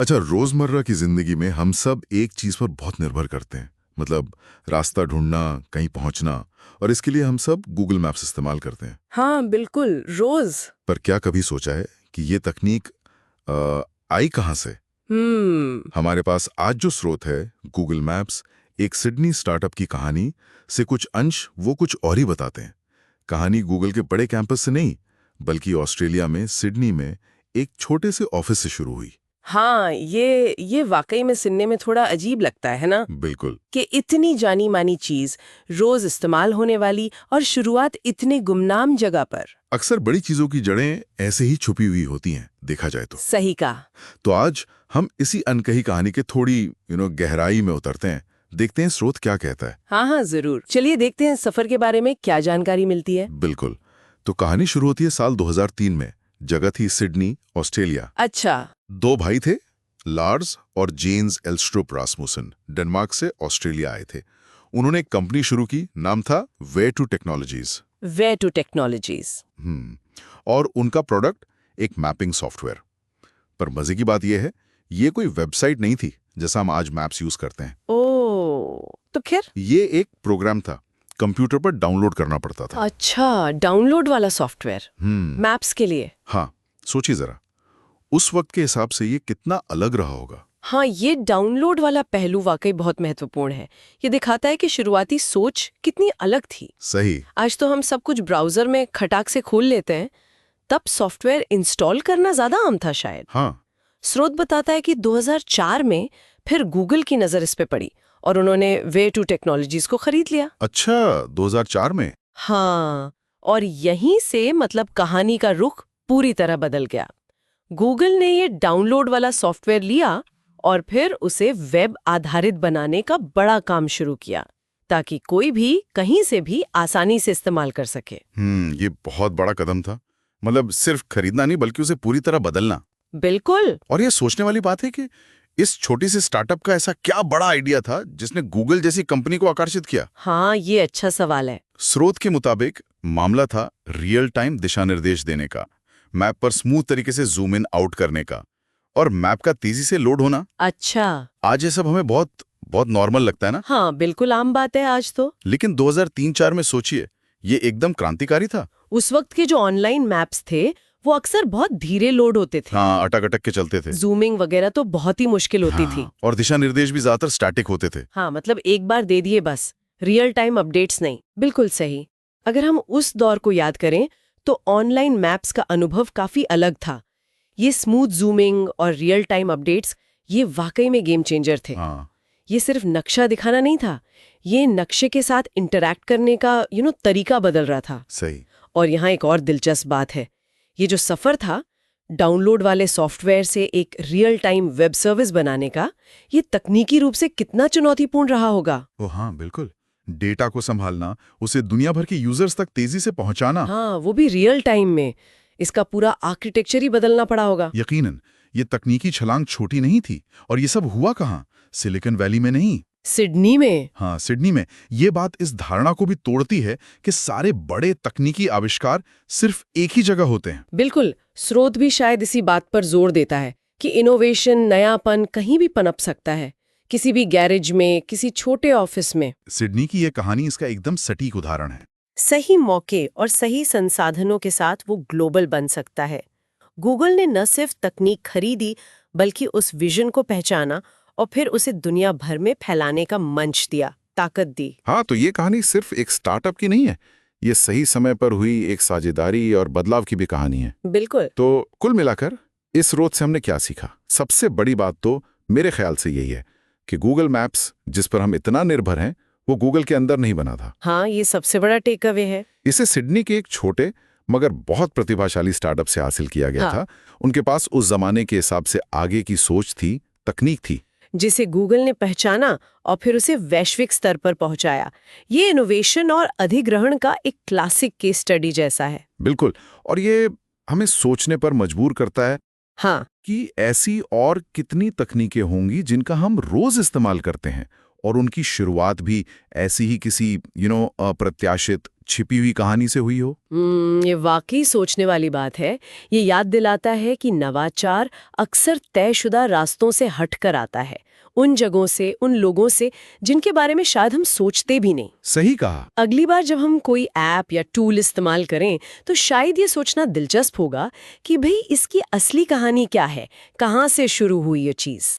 अच्छा, रोजमर्रा की जिंदगी में हम सब एक चीज पर बहुत निर्भर करते हैं। मतलब रास्ता ढूंढना, कहीं पहुंचना, और इसके लिए हम सब गूगल मैप्स इस्तेमाल करते हैं। हाँ बिल्कुल, रोज। पर क्या कभी सोचा है कि ये तकनीक अ, आई कहाँ से? हम्म। हमारे पास आज जो स्रोत है, गूगल मैप्स, एक सिडनी स्टार्टअप की कहानी से कुछ अंश वो कुछ और ही बताते हैं। कहानी गूगल के बड़े कैंपस से नहीं, बल्कि ऑस्ट्रेलिया में सिडनी में एक छोटे से ऑफिस से शुरू हुई। हाँ, ये वाकई में सुनने में थोड़ा अजीब लगता है ना, बिल्कुल। कि इतनी जानी मानी चीज, रोज इस्तेमाल होने वाली, और शुरुआत इतने गुमनाम जगह पर। अक्सर बड़ी चीजों की जड़ें ऐसे ही छुपी हुई होती हैं, देखा जाए तो। सही कहा। तो आज हम इसी अनकही कहानी के थोड़ी गहराई में उतरते हैं, देखते हैं स्रोत क्या कहता है। हाँ हाँ जरूर, चलिए देखते हैं सफर के बारे में क्या जानकारी मिलती है। बिल्कुल। तो कहानी शुरू होती है साल 2003 में। जगह थी सिडनी, ऑस्ट्रेलिया। अच्छा। दो भाई थे, लार्स और जेन्स एल्स्ट्रोप रासमुसन, डेनमार्क से ऑस्ट्रेलिया आए थे। उन्होंने एक कंपनी शुरू की, नाम था where two technologies. Where two technologies. और उनका प्रोडक्ट एक मैपिंग सॉफ्टवेयर। पर मजे की बात यह है, ये कोई वेबसाइट नहीं थी जैसा हम आज मैप्स यूज करते हैं। ओ, तो फिर? ये एक प्रोग्राम था, कंप्यूटर पर डाउनलोड करना पड़ता था। अच्छा, डाउनलोड वाला सॉफ्टवेयर मैप्स के लिए। हाँ, सोचिए जरा, उस वक्त के हिसाब से ये कितना अलग रहा होगा। हाँ, ये डाउनलोड वाला पहलू वाकई बहुत महत्वपूर्ण है। ये दिखाता है कि शुरुआती सोच कितनी अलग थी। सही। आज तो हम सब कुछ ब्राउजर में खटाक से खोल लेते हैं, तब सॉफ्टवेयर इंस्टॉल करना ज्यादा आम था शायद। हाँ। स्रोत बताता है कि 2004 में फिर गूगल की नजर इस पे पड़ी और उन्होंने वे टू टेक्नोलॉजीज को खरीद लिया। अच्छा, 2004 में? हाँ, और यहीं से मतलब कहानी का रुख पूरी तरह बदल गया। गूगल ने ये डाउनलोड वाला सॉफ्टवेयर लिया और फिर उसे वेब आधारित बनाने का बड़ा काम शुरू किया, ताकि कोई भी कहीं से भी आसानी से इस्तेमाल कर सके। ये बहुत बड़ा कदम था। मतलब सिर्फ खरीदना नहीं, बल्कि उसे पूरी तरह बदलना। बिल्कुल। और ये सोचने वाली बात है कि इस छोटी सी स्टार्टअप का ऐसा क्या बड़ा आइडिया था जिसने गूगल जैसी कंपनी को आकर्षित किया। हाँ, ये अच्छा सवाल है। स्रोत के मुताबिक मामला था रियल टाइम दिशा निर्देश देने का, मैप पर स्मूथ तरीके से जूम इन आउट करने का, और मैप का तेजी से लोड होना। अच्छा। आज ये सब हमें बहुत बहुत नॉर्मल लगता है ना। हाँ, बिल्कुल आम बात है आज तो। लेकिन 2003-4 में सोचिए, ये एकदम क्रांतिकारी था। उस वक्त के जो ऑनलाइन मैप्स थे वो अक्सर बहुत धीरे लोड होते थे। हाँ, अटक अटक के चलते थे। जूमिंग वगैरह तो बहुत ही मुश्किल होती थी। और दिशा निर्देश भी ज्यादातर स्टैटिक होते थे। हाँ, मतलब एक बार दे दिए बस, रियल टाइम अपडेट्स नहीं। बिल्कुल सही। अगर हम उस दौर को याद करें तो ऑनलाइन मैप्स का अनुभव काफी अलग था। ये स्मूथ जूमिंग और रियल टाइम अपडेट्स, ये वाकई में गेम चेंजर थे। हाँ। ये सिर्फ नक्शा दिखाना नहीं था, ये नक्शे के साथ इंटरैक्ट करने का तरीका बदल रहा था। सही। और यहाँ एक और दिलचस्प बात है, ये जो सफर था डाउनलोड वाले सॉफ्टवेयर से एक रियल टाइम वेब सर्विस बनाने का, ये तकनीकी रूप से कितना चुनौतीपूर्ण रहा होगा। ओ हाँ, बिल्कुल। डेटा को संभालना, उसे दुनिया भर के यूजर्स तक तेजी से पहुंचाना। हाँ, वो भी रियल टाइम में। इसका पूरा आर्किटेक्चर ही बदलना पड़ा होगा। यकीनन, ये तकनीकी छलांग छोटी नहीं थी। और ये सब हुआ कहाँ? सिलिकॉन वैली में नहीं। सिडनी में। हाँ, सिडनी में। ये बात इस धारणा को भी तोड़ती है कि सारे बड़े तकनीकी आविष्कार सिर्फ एक ही जगह होते हैं। बिल्कुल। स्रोत भी शायद इसी बात पर जोर देता है कि इनोवेशन, नयापन कहीं भी पनप सकता है, किसी भी गैरेज में, किसी छोटे ऑफिस में। सिडनी की ये कहानी इसका एकदम सटीक उदाहरण है। सही मौके और सही संसाधनों के साथ वो ग्लोबल बन सकता है। गूगल ने न सिर्फ तकनीक खरीदी, बल्कि उस विजन को पहचाना और फिर उसे दुनिया भर में फैलाने का मंच दिया, ताकत दी। हाँ, तो ये कहानी सिर्फ एक स्टार्टअप की नहीं है, ये सही समय पर हुई एक साझेदारी और बदलाव की भी कहानी है। बिल्कुल। तो कुल मिलाकर इस स्रोत से हमने क्या सीखा? सबसे बड़ी बात तो मेरे ख्याल से यही है कि गूगल मैप्स, जिस पर हम इतना निर्भर हैं, वो गूगल के अंदर नहीं बना था। हाँ, ये सबसे बड़ा टेक अवे है। इसे सिडनी के एक छोटे मगर बहुत प्रतिभाशाली स्टार्टअप से हासिल किया गया था। उनके पास उस जमाने के हिसाब से आगे की सोच थी, तकनीक थी, जिसे गूगल ने पहचाना और फिर उसे वैश्विक स्तर पर पहुंचाया। ये इनोवेशन और अधिग्रहण का एक क्लासिक केस स्टडी जैसा है। बिल्कुल। और ये हमें सोचने पर मजबूर करता है हाँ, कि ऐसी और कितनी तकनीकें होंगी जिनका हम रोज इस्तेमाल करते हैं, और उनकी शुरुआत भी ऐसी ही किसी अप्रत्याशित छिपी हुई कहानी से हुई हो। ये वाकई सोचने वाली बात है। ये याद दिलाता है कि नवाचार अक्सर तयशुदा रास्तों से हटकर आता है, उन जगहों से, उन लोगों से जिनके बारे में शायद हम सोचते भी नहीं। सही कहा। अगली बार जब हम कोई ऐप या टूल इस्तेमाल करें तो शायद ये सोचना दिलचस्प होगा कि भाई इसकी असली कहानी क्या है, कहाँ से शुरू हुई ये चीज़।